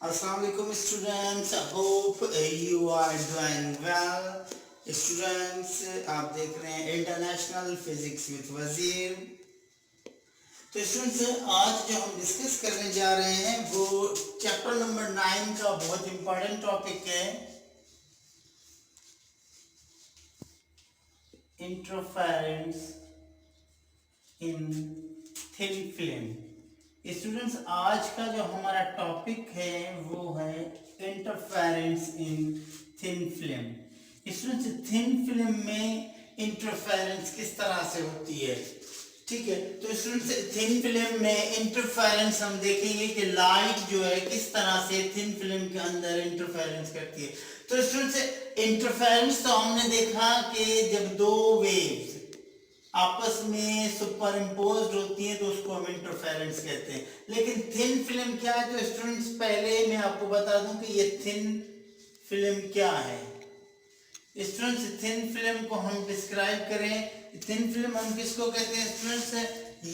Assalamualaikum students, I hope you are doing well. Students, आप देख रहे हैं इंटरनेशनल फिजिक्स विद वजीर। तो स्टूडेंट्स, आज जो हम डिस्कस करने जा रहे हैं वो चैप्टर नंबर 9 का बहुत इंपॉर्टेंट टॉपिक है, interference in thin film. Students, आज का जो हमारा टॉपिक है वो है interference in thin film. Students, thin film में इंटरफेरेंस किस तरह से होती है, ठीक है। तो स्टूडेंट्स, थिन फिल्म में इंटरफेरेंस हम देखेंगे कि लाइट जो है किस तरह से थिन फिल्म के अंदर इंटरफेरेंस करती है। तो स्टूडेंट्स, इंटरफेरेंस तो हमने देखा कि जब दो वेव्स आपस में सुपर इम्पोज होती है तो उसको हम इंटरफेरेंस कहते हैं। लेकिन थिन फिल्म क्या है? तो स्टूडेंट्स, पहले मैं आपको बता दूं कि ये थिन फिल्म क्या है। स्टूडेंट्स, थिन फिल्म को हम डिस्क्राइब करें, थिन फिल्म हम किसको कहते हैं स्टूडेंट्स?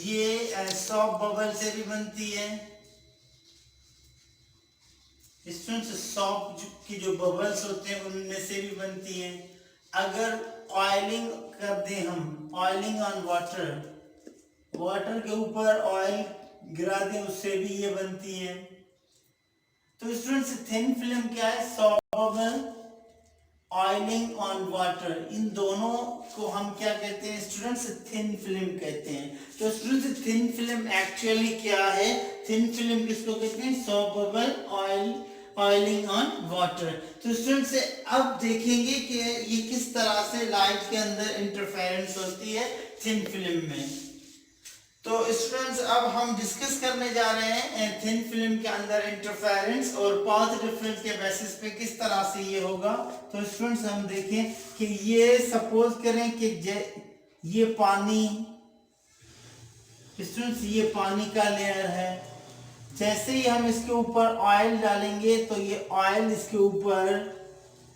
ये सॉफ्ट बबल से भी बनती है। स्टूडेंट्स, सॉफ्ट की जो बबल्स होते हैं उनमें से भी बनती हैं। अगर ऑयलिंग कर दें हम, ऑयलिंग ऑन वाटर, वाटर के ऊपर ऑयल गिरा दें उससे भी ये बनती है। तो स्टूडेंट्स, थिन फिल्म क्या है? Soft bubble, oiling on water, इन दोनों को हम क्या कहते हैं स्टूडेंट्स? थिन फिल्म कहते हैं। तो स्टूडेंट्स, थिन फिल्म एक्चुअली क्या है? थिन फिल्म किसको कहते हैं? Soft bubble, oiling on water. तो स्टूडेंट्स, अब देखेंगे कि ये किस तरह से लाइट के अंदर इंटरफेरेंस होती है थिन फिल्म में। तो स्टूडेंट्स, अब हम डिस्कस करने जा रहे हैं थिन फिल्म के अंदर इंटरफेरेंस और पाथ डिफरेंस के बेसिस पे किस तरह से ये होगा। तो स्टूडेंट्स, हम देखें कि ये सपोज करें कि ये पानी, स्टूडेंट्स ये पानी का लेयर है। जैसे ही हम इसके ऊपर ऑयल डालेंगे तो ये ऑयल इसके ऊपर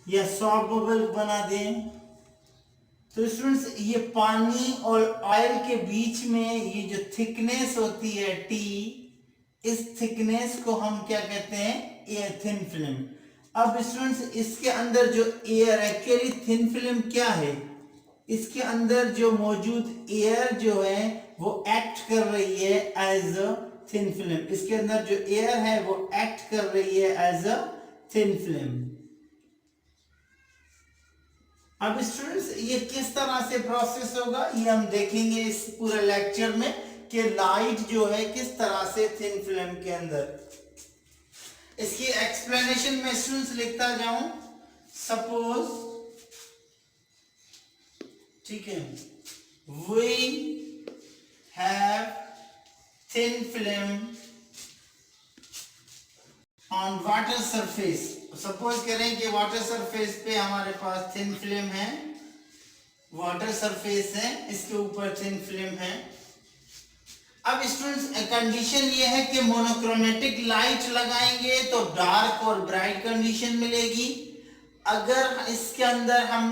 या सॉफ्ट बबल बना दें। तो स्टूडेंट्स, ये पानी और ऑयल के बीच में ये जो थिकनेस होती है टी, इस थिकनेस को हम क्या कहते हैं? Air, thin film. अब स्टूडेंट्स, इसके अंदर जो एयर, एक्चुअली थिन फिल्म क्या है? इसके अंदर जो मौजूद एयर जो है वो एक्ट कर रही है एज अ थिन फिल्म। इसके अंदर जो एयर है वो एक्ट कर रही है एज अ थिन फिल्म। अब स्टूडेंट्स, ये किस तरह से प्रोसेस होगा ये हम देखेंगे इस पूरे लेक्चर में कि लाइट जो है किस तरह से थिन फिल्म के अंदर। इसकी एक्सप्लेनेशन में स्टूडेंट्स लिखता जाऊं। सपोज, ठीक है, we have thin film on water surface. Suppose करें कि वाटर सरफेस पे हमारे पास थिन फिल्म है, वाटर सरफेस है, इसके ऊपर थिन फिल्म है। अब स्टूडेंट्स, कंडीशन ये है कि मोनोक्रोमेटिक लाइट लगाएंगे तो डार्क और ब्राइट कंडीशन मिलेगी। अगर इसके अंदर हम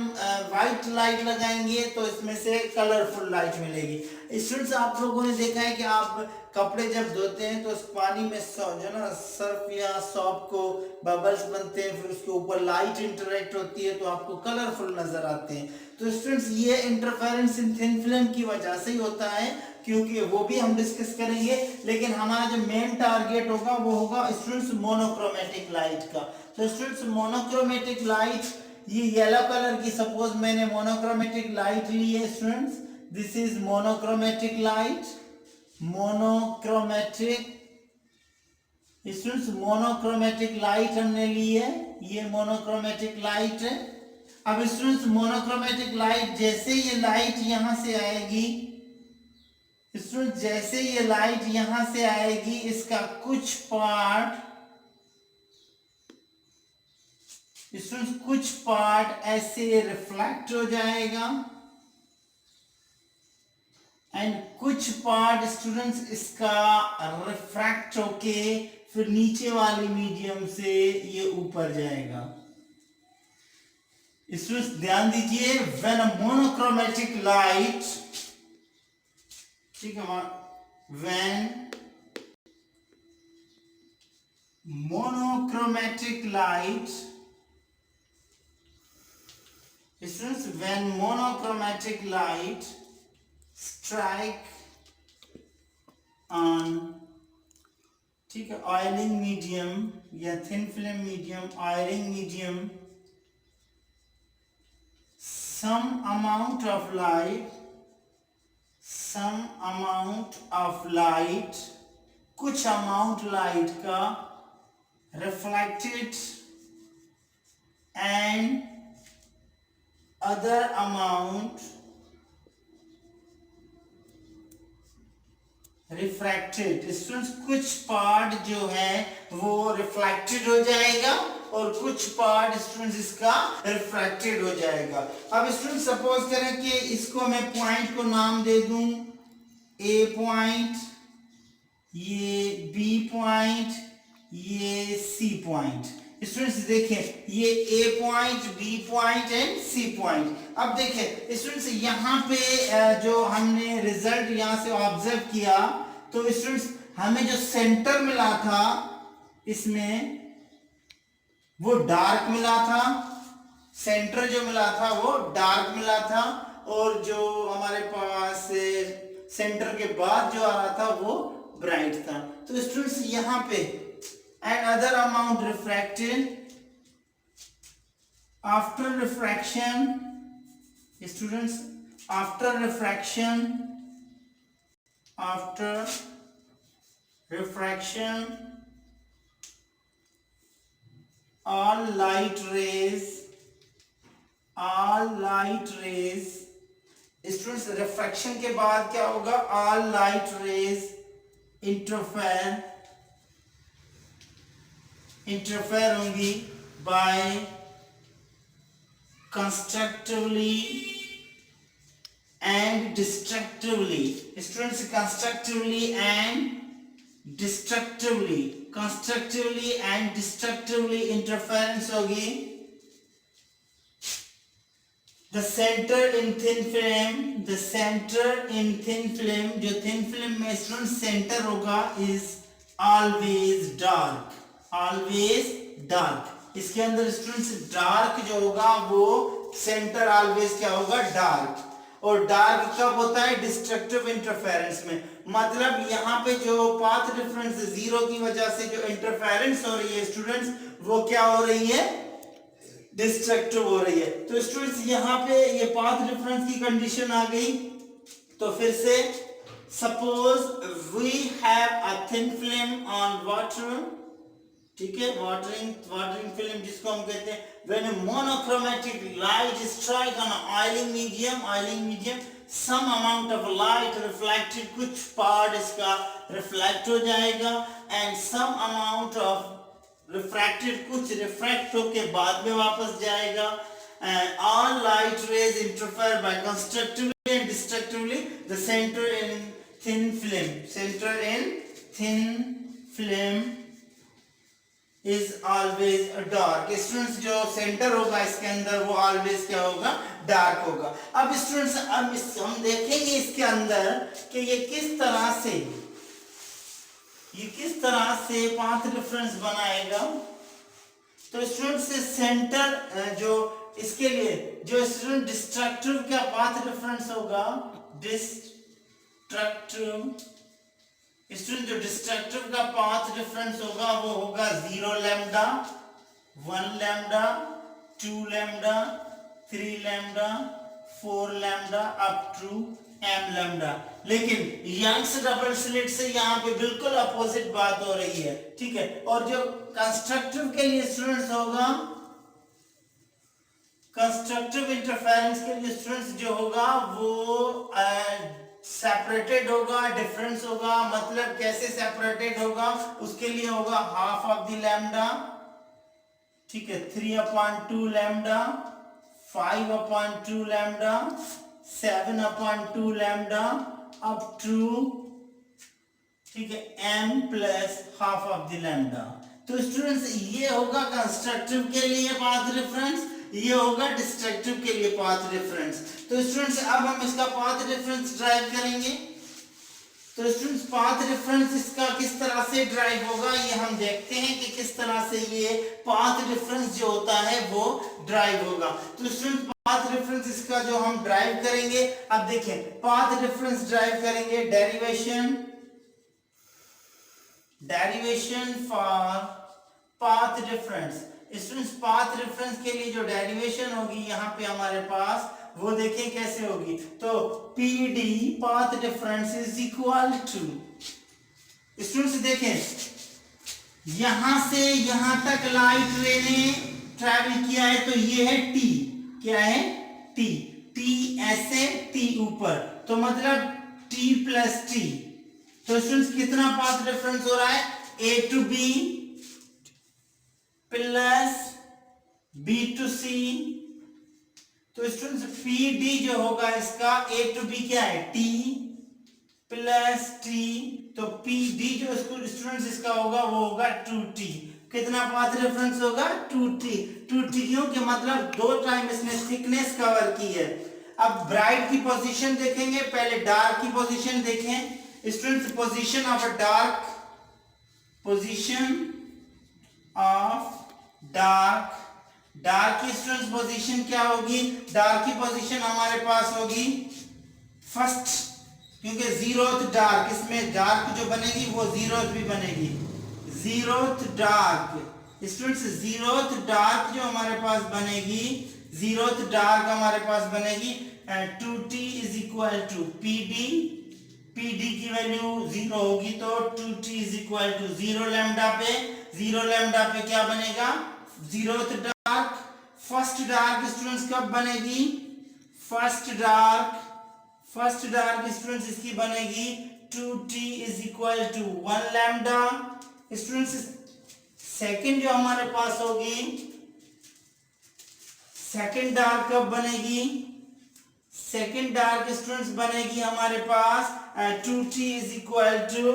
व्हाइट लाइट लगाएंगे तो इसमें से कलरफुल लाइट मिलेगी। स्टूडेंट्स, आप लोगों ने देखा है कि आप कपड़े जब धोते हैं तो उस पानी में जो ना सर्फ या सॉप को बबल्स बनते हैं, फिर उसके ऊपर लाइट इंटरेक्ट होती है तो आपको कलरफुल नजर आते हैं। तो स्टूडेंट्स, ये इंटरफेरेंस इन थिन फिल्म की वजह से ही होता है, क्योंकि वो भी हम डिस्कस करेंगे। लेकिन हमारा जो मेन टारगेट होगा वो होगा स्टूडेंट्स मोनोक्रोमेटिक लाइट का। तो स्टूडेंट्स, मोनोक्रोमेटिक लाइट, ये येलो कलर की सपोज मैंने मोनोक्रोमेटिक लाइट ली है students, this is monochromatic light, monochromatic students, monochromatic light हमने ली है, ये मोनोक्रोमेटिक लाइट है। अब स्टूडेंट्स, मोनोक्रोमेटिक लाइट, जैसे ये लाइट यहां से आएगी स्टूडेंट, जैसे ये लाइट यहां से आएगी इसका कुछ पार्ट स्टूडेंट, कुछ पार्ट ऐसे रिफ्लेक्ट हो जाएगा एंड कुछ पार्ट स्टूडेंट्स इसका रिफ्रैक्ट होके फिर नीचे वाली मीडियम से ये ऊपर जाएगा। स्टूडेंट्स, ध्यान दीजिए, व्हेन अ मोनोक्रोमेटिक लाइट, ठीक है, when monochromatic light, students, when monochromatic light strike on, ठीक है, ऑयलिंग मीडियम या thin film medium, oiling medium, some amount of light, कुछ अमाउंट लाइट का reflected and other amount refracted. Students, कुछ part जो है वो रिफ्लेक्टेड हो जाएगा और कुछ पार्ट स्टूडेंट्स इसका रिफ्रैक्टेड हो जाएगा। अब स्टूडेंट्स सपोज करें कि इसको मैं पॉइंट को नाम दे दूं ए पॉइंट, ये बी पॉइंट, ये सी पॉइंट। स्टूडेंट्स देखें, ये A point, B point and C point. अब देखें स्टूडेंट्स, यहाँ पे जो हमने रिजल्ट यहाँ से ऑब्जर्व किया, तो स्टूडेंट्स हमें जो सेंटर मिला था इसमें वो डार्क मिला था, सेंटर जो मिला था वो डार्क मिला था, और जो हमारे पास सेंटर के बाद जो आ रहा था वो ब्राइट था। तो स्टूडेंट्स यहाँ पे and other amount refracted, after refraction, students, after refraction all light rays, students, refraction के बाद क्या होगा, all light rays इंटरफेयर होंगी by constructively and destructively। Students, constructively and destructively interference होगी। The center in thin film, जो thin film में student centre होगा is always dark। इसके अंदर स्टूडेंट्स डार्क जो होगा वो सेंटर ऑलवेज क्या होगा, डार्क। और डार्क कब होता है, डिस्ट्रक्टिव इंटरफेरेंस में। मतलब यहाँ पे जो पाथ डिफरेंस जीरो की वजह से जो इंटरफेरेंस हो रही है स्टूडेंट्स, वो क्या हो रही है, डिस्ट्रक्टिव हो रही है। तो स्टूडेंट्स यहाँ पे ये पाथ डिफरेंस की कंडीशन आ गई। तो फिर से suppose we have a thin film on water, ठीक है, वाटरिंग फिल्म जिसको हम कहते हैं। When a monochromatic light strike on an oiling medium, some amount of light reflected, कुछ पार्ट इसका रिफ्लेक्ट हो जाएगा, and some amount of refracted, कुछ रिफ्रैक्ट होके बाद में वापस जाएगा। And all light rays interfere by constructively and destructively the center in thin film is always dark। Students, जो सेंटर होगा इसके अंदर वो ऑलवेज क्या होगा, डार्क होगा। अब स्टूडेंट्स, अब हम देखेंगे इसके अंदर कि ये किस तरह से पाथ डिफरेंस बनाएगा। तो स्टूडेंट्स, सेंटर जो इसके लिए जो स्टूडेंट डिस्ट्रक्टिव का पाथ डिफरेंस होगा, स्टूडेंट जो डिस्ट्रक्टिव का पाथ डिफरेंस होगा वो होगा 0 lambda, 1 lambda, 2 lambda, 3 lambda, 4 lambda up to m lambda. लेकिन यंग्स डबल स्लिट से यहाँ पे बिल्कुल अपोजिट बात हो रही है, ठीक है। और जो कंस्ट्रक्टिव के लिए स्टूडेंट्स होगा, कंस्ट्रक्टिव इंटरफेरेंस के लिए स्टूडेंट्स जो होगा वो सेपरेटेड होगा, डिफरेंस होगा। मतलब कैसे सेपरेटेड होगा, उसके लिए होगा हाफ ऑफ द लैम्डा, ठीक है, 3/2 lambda, 5/2 lambda, 7/2 lambda up to, ठीक है, m plus half of the lambda. तो स्टूडेंट्स ये होगा कंस्ट्रक्टिव के लिए पाथ डिफरेंस, ये होगा डिस्ट्रक्टिव के लिए पाथ डिफरेंस। तो स्टूडेंट्स अब हम इसका पाथ डिफरेंस ड्राइव करेंगे। तो स्टूडेंट्स पाथ डिफरेंस इसका किस तरह से ड्राइव होगा ये हम देखते हैं कि किस तरह से ये पाथ डिफरेंस जो होता है वो ड्राइव होगा। तो स्टूडेंट्स पाथ डिफरेंस इसका जो हम ड्राइव करेंगे, अब देखें पाथ डिफरेंस ड्राइव करेंगे derivation for path difference. Students path difference के लिए जो डेरिवेशन होगी यहाँ पे हमारे पास वो देखें कैसे होगी। तो PD path difference is equal to, students देखें यहां से यहां तक लाइट रे ने ट्रैवल किया है तो ये है T, क्या है T ऐसे T ऊपर, तो मतलब T प्लस T। तो स्टूडेंट्स कितना पाथ डिफरेंस हो रहा है A to B plus B to C। तो स्टूडेंट्स PD जो होगा इसका A to B क्या है T प्लस T, तो PD जो स्टूडेंट्स इसका होगा वो होगा 2T। कितना पाथ डिफरेंस होगा 2T क्यों कि मतलब 2 टाइम इसने थिकनेस कवर की है। अब ब्राइट की पोजीशन देखेंगे, पहले डार्क की पोजीशन देखें। स्टूडेंट्स पोजीशन ऑफ डार्क की स्टूडेंट्स पोजीशन क्या होगी, डार्क की पोजीशन हमारे पास होगी फर्स्ट, क्योंकि जीरोथ डार्क, इसमें डार्क जो बनेगी वो जीरोथ भी बनेगी, zeroth dark. Students zeroth dark जो हमारे पास बनेगी, जीरोथ डार्क हमारे पास बनेगी 2T is equal to PD की वैल्यू 0 होगी तो 2T is equal to 0 lambda पे क्या बनेगा zeroth dark. First dark students कब बनेगी, फर्स्ट डार्क स्टूडेंट्स इसकी बनेगी 2T is equal to 1 lambda. Students second जो हमारे पास होगी, सेकंड डार्क कब बनेगी, सेकंड डार्क स्टूडेंट्स बनेगी हमारे पास 2T is equal to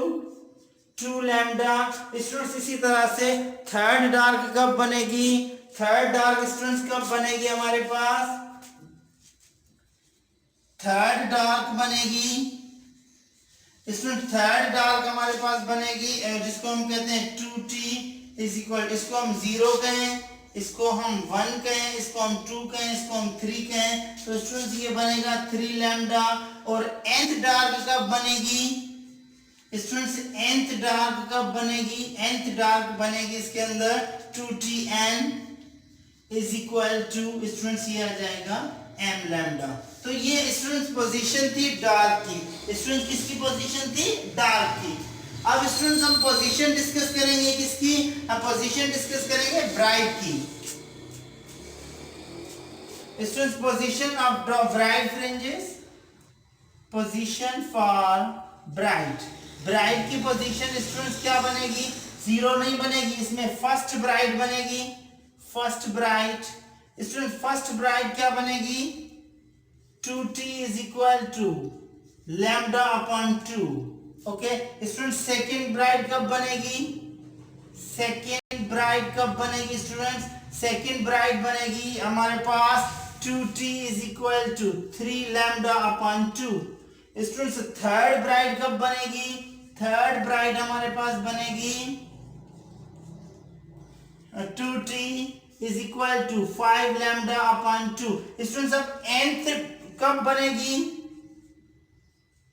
2 lambda. Students इसी तरह से थर्ड डार्क कब बनेगी, थर्ड डार्क स्टूडेंट्स कब बनेगी हमारे पास, थर्ड डार्क बनेगी स्टूडेंट, थर्ड डार्क हमारे पास बनेगी जिसको हम कहते हैं 2T इज इक्वल, इसको हम 0 कहें, इसको हम 1 कहें, इसको हम 2 कहें, इसको हम 3 कहें, तो स्टूडेंट्स ये बनेगा 3 लैम्डा। और nth डार्क कब बनेगी स्टूडेंट्स, nth डार्क कब बनेगी, nth डार्क बनेगी इसके अंदर 2Tn is equal to students ये आ जाएगा m लैम्डा। तो ये स्टूडेंट्स पोजीशन थी डार्क की, स्टूडेंट्स किसकी पोजीशन थी, डार्क की। अब स्टूडेंट्स हम पोजीशन डिस्कस करेंगे किसकी, हम पोजीशन डिस्कस करेंगे ब्राइट की। Students position of bright fringes, position for bright की पोजीशन स्टूडेंट्स क्या बनेगी, 0 नहीं बनेगी, इसमें फर्स्ट ब्राइट बनेगी, first bright student, first bright क्या बनेगी 2T is equal to lambda upon 2। Okay student second bright कब बनेगी, सेकेंड ब्राइट कब बनेगी स्टूडेंट्स, सेकेंड ब्राइट बनेगी हमारे पास 2T is equal to 3 lambda upon 2। Students third bright कब बनेगी, थर्ड ब्राइट हमारे पास बनेगी 2T is equal to 5 lambda upon 2। Students अब nth कब बनेगी,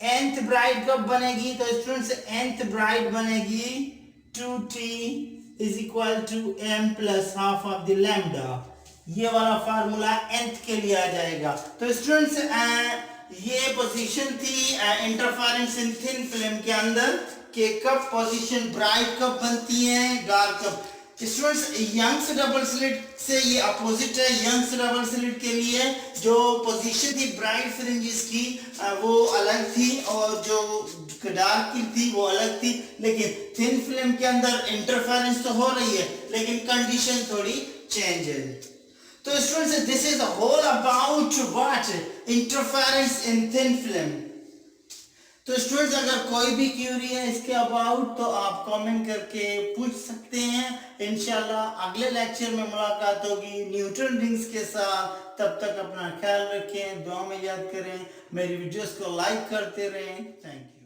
nth ब्राइट कब बनेगी, तो स्टूडेंट्स nth ब्राइट बनेगी 2T is equal to m plus half of the lambda. ये वाला फार्मूला nth के लिए आ जाएगा। तो स्टूडेंट्स ये पोजीशन थी इंटरफेरेंस इन थिन फिल्म के अंदर कि कब पोजीशन ब्राइट कब बनती है, डार्क कब। स्टूडेंट्स यंग्स डबल स्लिट से ये अपोजिट है, यंग्स डबल स्लिट के लिए जो पोजीशन थी ब्राइट फ्रिंजेस की वो अलग थी और जो डार्क की थी वो अलग थी, लेकिन थिन फिल्म के अंदर इंटरफेरेंस तो हो रही है लेकिन कंडीशन थोड़ी चेंज है। तो students this is whole about what interference in thin film. तो स्टूडेंट्स अगर कोई भी क्यूरी है इसके अबाउट तो आप कमेंट करके पूछ सकते हैं। इंशाल्लाह अगले लेक्चर में मुलाकात होगी न्यूटन रिंग्स के साथ। तब तक अपना ख्याल रखें, दुआ में याद करें, मेरी वीडियोस को लाइक करते रहें। Thank you.